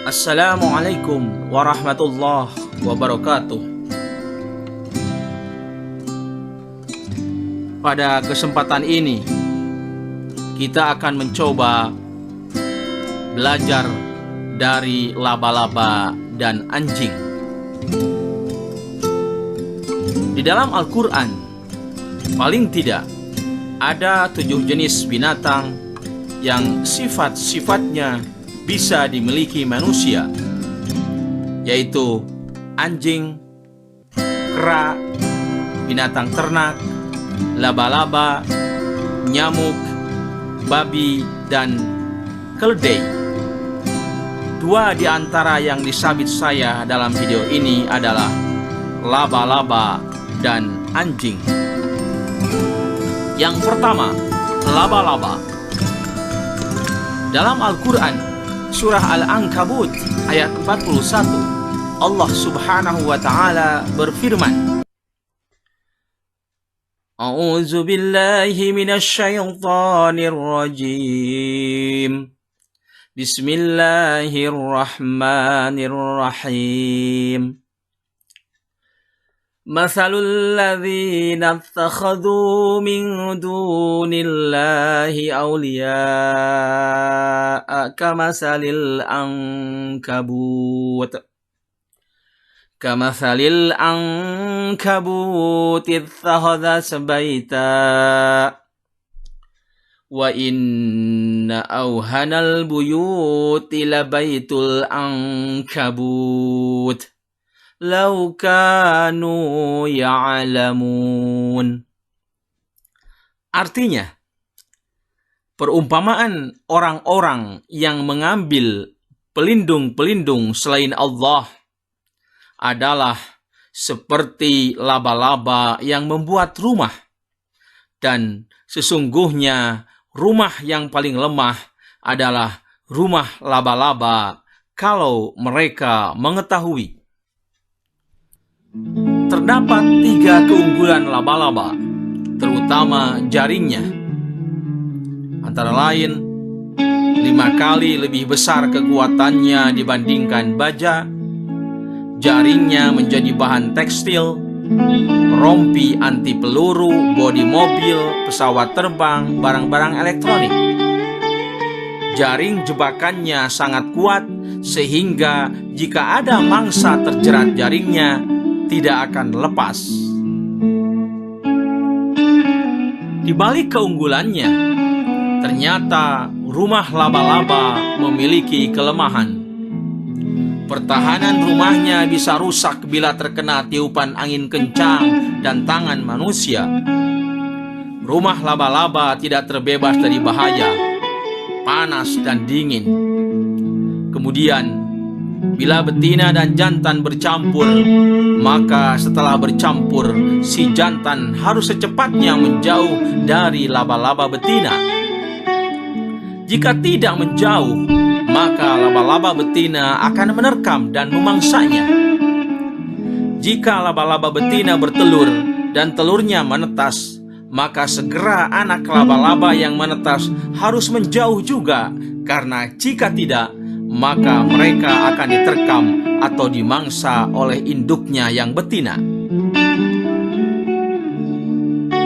Assalamualaikum warahmatullahi wabarakatuh. Pada kesempatan ini kita akan mencoba belajar dari laba-laba dan anjing. Di dalam Al-Quran paling tidak ada 7 jenis binatang yang sifat-sifatnya bisa dimiliki manusia, yaitu anjing, kera, binatang ternak, laba-laba, nyamuk, babi, dan keledai. 2 di antara yang disabit saya dalam video ini adalah laba-laba dan anjing. Yang pertama, laba-laba. Dalam Al-Quran Surah Al-Ankabut ayat 41, Allah subhanahu wa ta'ala berfirman, A'udzu billahi minasy syaithanir rajim. Bismillahirrahmanirrahim. Mathalul ladzina ittakhadhu min dunillahi awliya'a kamathalil ankabut ittakhadhat baita wa inna awhanal buyuti labaitul ankabut Lau kanu ya'lamun. Artinya, perumpamaan orang-orang yang mengambil pelindung-pelindung selain Allah adalah seperti laba-laba yang membuat rumah, dan sesungguhnya rumah yang paling lemah adalah rumah laba-laba kalau mereka mengetahui. Terdapat 3 keunggulan laba-laba, terutama jaringnya. Antara lain, 5 kali lebih besar kekuatannya dibandingkan baja, jaringnya menjadi bahan tekstil, rompi anti peluru, bodi mobil, pesawat terbang, barang-barang elektronik. Jaring jebakannya sangat kuat, sehingga jika ada mangsa terjerat jaringnya, tidak akan lepas. Di balik keunggulannya, ternyata rumah laba-laba memiliki kelemahan. Pertahanan rumahnya bisa rusak bila terkena tiupan angin kencang dan tangan manusia. Rumah laba-laba tidak terbebas dari bahaya, panas dan dingin. Kemudian, bila betina dan jantan bercampur, maka setelah bercampur, si jantan harus secepatnya menjauh dari laba-laba betina. Jika tidak menjauh, maka laba-laba betina akan menerkam dan memangsanya. Jika laba-laba betina bertelur dan telurnya menetas, maka segera anak laba-laba yang menetas harus menjauh juga, karena jika tidak, maka mereka akan diterkam atau dimangsa oleh induknya yang betina.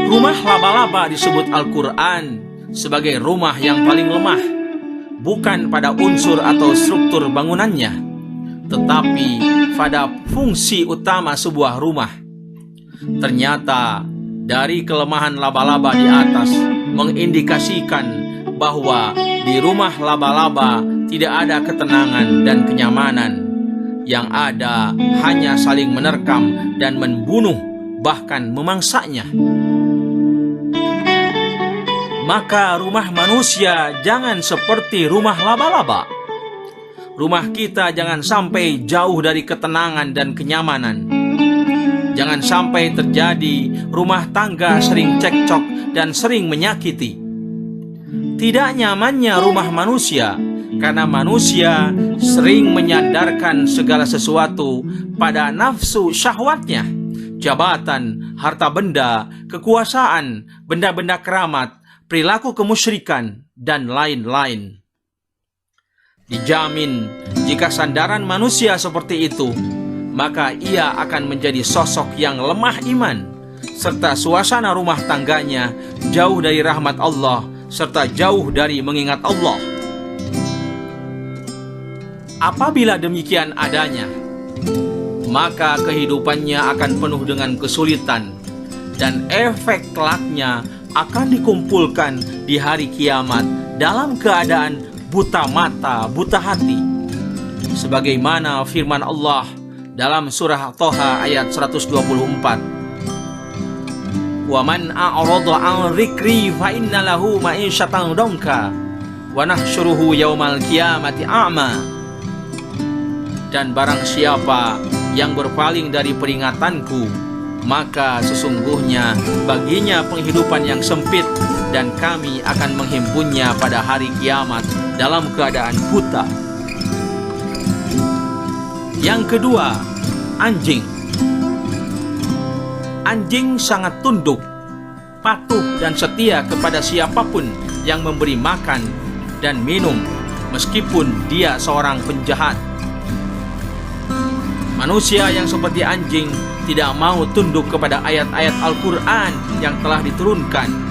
Rumah laba-laba disebut Al-Quran sebagai rumah yang paling lemah, bukan pada unsur atau struktur bangunannya, tetapi pada fungsi utama sebuah rumah. Ternyata dari kelemahan laba-laba di atas mengindikasikan bahwa di rumah laba-laba tidak ada ketenangan dan kenyamanan. Yang ada hanya saling menerkam dan membunuh, bahkan memangsanya. Maka rumah manusia jangan seperti rumah laba-laba. Rumah kita jangan sampai jauh dari ketenangan dan kenyamanan. Jangan sampai terjadi rumah tangga sering cekcok dan sering menyakiti. Tidak nyamannya rumah manusia karena manusia sering menyandarkan segala sesuatu pada nafsu syahwatnya, jabatan, harta benda, kekuasaan, benda-benda keramat, perilaku kemusyrikan, dan lain-lain. Dijamin jika sandaran manusia seperti itu, maka ia akan menjadi sosok yang lemah iman, serta suasana rumah tangganya jauh dari rahmat Allah, serta jauh dari mengingat Allah. Apabila demikian adanya, maka kehidupannya akan penuh dengan kesulitan, dan efek kelaknya akan dikumpulkan di hari kiamat dalam keadaan buta mata, buta hati. Sebagaimana firman Allah dalam surah Thaha ayat 124, "Wa man a'rada 'an dzikri fa inna lahu ma'isyatan dhanka wa nahsyuruhu yaumal qiyamati a'ma." Dan barang siapa yang berpaling dari peringatanku, maka sesungguhnya baginya penghidupan yang sempit, dan kami akan menghimpunnya pada hari kiamat dalam keadaan buta. Yang kedua, anjing. Anjing sangat tunduk, patuh dan setia kepada siapapun yang memberi makan dan minum, meskipun dia seorang penjahat. Manusia yang seperti anjing tidak mau tunduk kepada ayat-ayat Al-Quran yang telah diturunkan.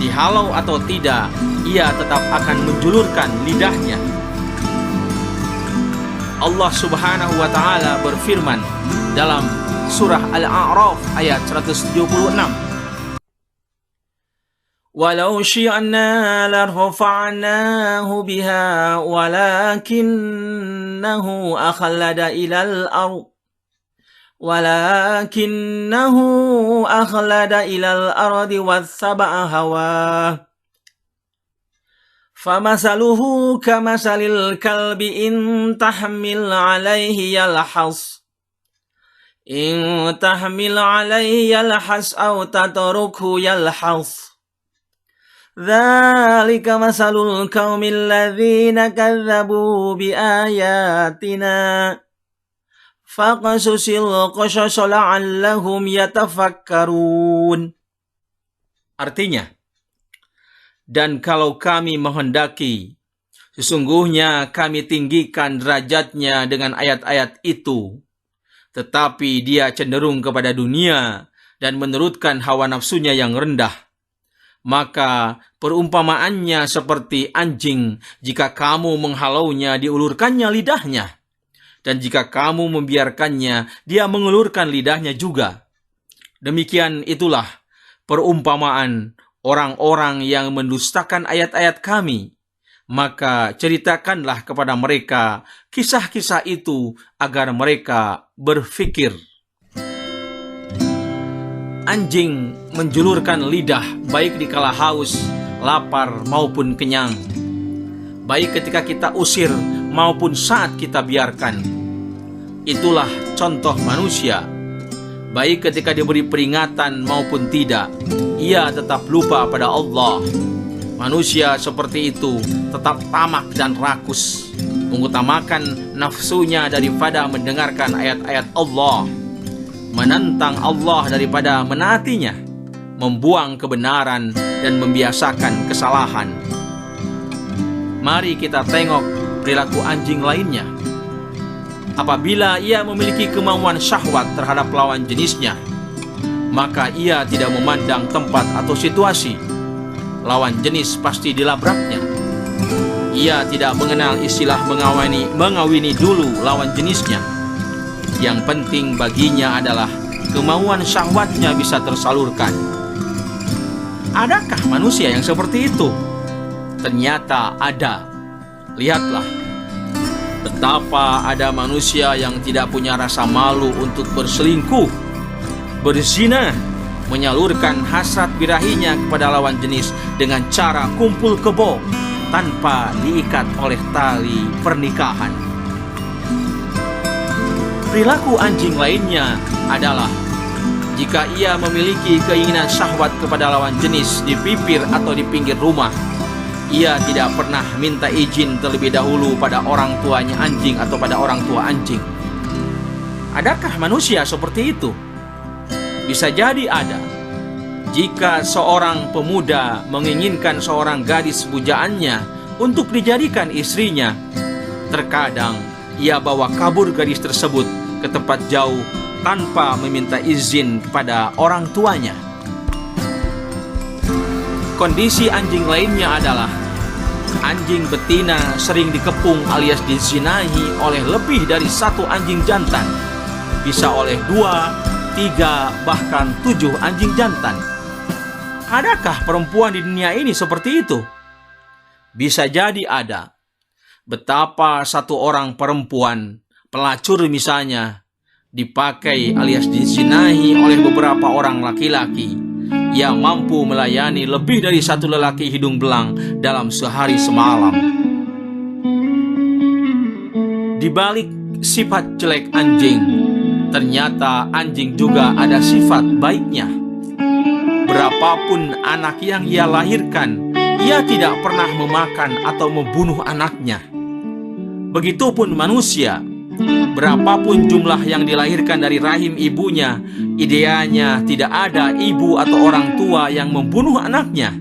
Dihalau atau tidak, ia tetap akan menjulurkan lidahnya. Allah Subhanahu wa Ta'ala berfirman dalam surah Al-A'raf ayat 176, "Walau syi'na larfa'nahu biha walakinnahu akhlada ilal ardh wattaba'a hawah famasaluhu kamasalil kalbi in tahmil alaihi yalhas aw tatrukhu yalhas dzalika masalul qaumil ladzina kadzdzabu biayatina faqasusil qasasa la'allahum yatafakkarun." Artinya, dan kalau kami menghendaki, sesungguhnya kami tinggikan derajatnya dengan ayat-ayat itu, tetapi dia cenderung kepada dunia dan menurutkan hawa nafsunya yang rendah. Maka perumpamaannya seperti anjing, jika kamu menghalaunya diulurkannya lidahnya, dan jika kamu membiarkannya dia mengulurkan lidahnya juga. Demikian itulah perumpamaan orang-orang yang mendustakan ayat-ayat kami. Maka ceritakanlah kepada mereka kisah-kisah itu agar mereka berfikir. Anjing menjulurkan lidah baik dikala haus, lapar maupun kenyang, baik ketika kita usir maupun saat kita biarkan. Itulah contoh manusia. Baik ketika diberi peringatan maupun tidak, ia tetap lupa pada Allah. Manusia seperti itu tetap tamak dan rakus, mengutamakan nafsunya daripada mendengarkan ayat-ayat Allah, menentang Allah daripada menaatinya, membuang kebenaran dan membiasakan kesalahan. Mari kita tengok perilaku anjing lainnya. Apabila ia memiliki kemauan syahwat terhadap lawan jenisnya, maka ia tidak memandang tempat atau situasi. Lawan jenis pasti dilabraknya. Ia tidak mengenal istilah mengawini dulu lawan jenisnya. Yang penting baginya adalah kemauan syahwatnya bisa tersalurkan. Adakah manusia yang seperti itu? Ternyata ada. Lihatlah, betapa ada manusia yang tidak punya rasa malu untuk berselingkuh, berzina, menyalurkan hasrat birahinya kepada lawan jenis dengan cara kumpul kebo tanpa diikat oleh tali pernikahan. Perilaku anjing lainnya adalah jika ia memiliki keinginan syahwat kepada lawan jenis di bibir atau di pinggir rumah, ia tidak pernah minta izin terlebih dahulu pada orang tuanya anjing atau pada orang tua anjing. Adakah manusia seperti itu? Bisa jadi ada. Jika seorang pemuda menginginkan seorang gadis pujaannya untuk dijadikan istrinya, Terkadang ia bawa kabur gadis tersebut ke tempat jauh tanpa meminta izin kepada orang tuanya. Kondisi anjing lainnya adalah anjing betina sering dikepung alias dizinahi oleh lebih dari satu anjing jantan, bisa oleh 2, 3, bahkan 7 anjing jantan. Adakah perempuan di dunia ini seperti itu? Bisa jadi ada. Betapa satu orang perempuan, pelacur misalnya, dipakai alias dizinahi oleh beberapa orang laki-laki yang mampu melayani lebih dari satu lelaki hidung belang dalam sehari semalam. Di balik sifat jelek anjing, ternyata anjing juga ada sifat baiknya. Berapapun anak yang ia lahirkan, ia tidak pernah memakan atau membunuh anaknya. Begitupun manusia, berapapun jumlah yang dilahirkan dari rahim ibunya, idealnya tidak ada ibu atau orang tua yang membunuh anaknya.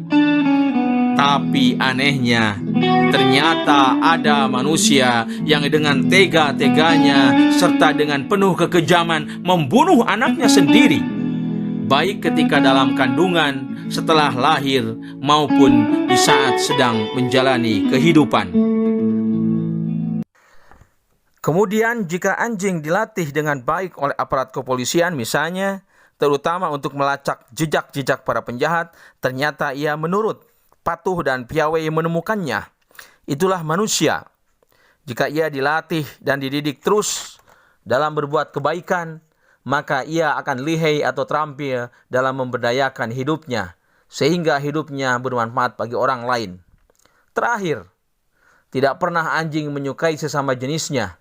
Tapi anehnya, ternyata ada manusia yang dengan tega-teganya serta dengan penuh kekejaman membunuh anaknya sendiri, baik ketika dalam kandungan, setelah lahir, maupun di saat sedang menjalani kehidupan. Kemudian jika anjing dilatih dengan baik oleh aparat kepolisian misalnya, terutama untuk melacak jejak-jejak para penjahat, ternyata ia menurut, patuh dan piawai menemukannya. Itulah manusia. Jika ia dilatih dan dididik terus dalam berbuat kebaikan, maka ia akan lihai atau terampil dalam memberdayakan hidupnya, sehingga hidupnya bermanfaat bagi orang lain. Terakhir, tidak pernah anjing menyukai sesama jenisnya.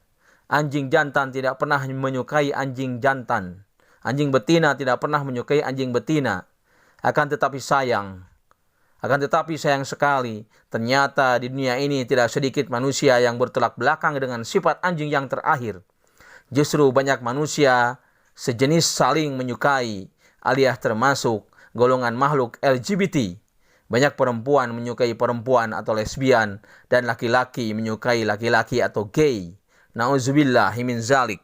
Anjing jantan tidak pernah menyukai anjing jantan. Anjing betina tidak pernah menyukai anjing betina. Akan tetapi sayang sekali, ternyata di dunia ini tidak sedikit manusia yang bertolak belakang dengan sifat anjing yang terakhir. Justru banyak manusia sejenis saling menyukai, alias termasuk golongan makhluk LGBT. Banyak perempuan menyukai perempuan atau lesbian, dan laki-laki menyukai laki-laki atau gay. Nauzubillahi min zalik.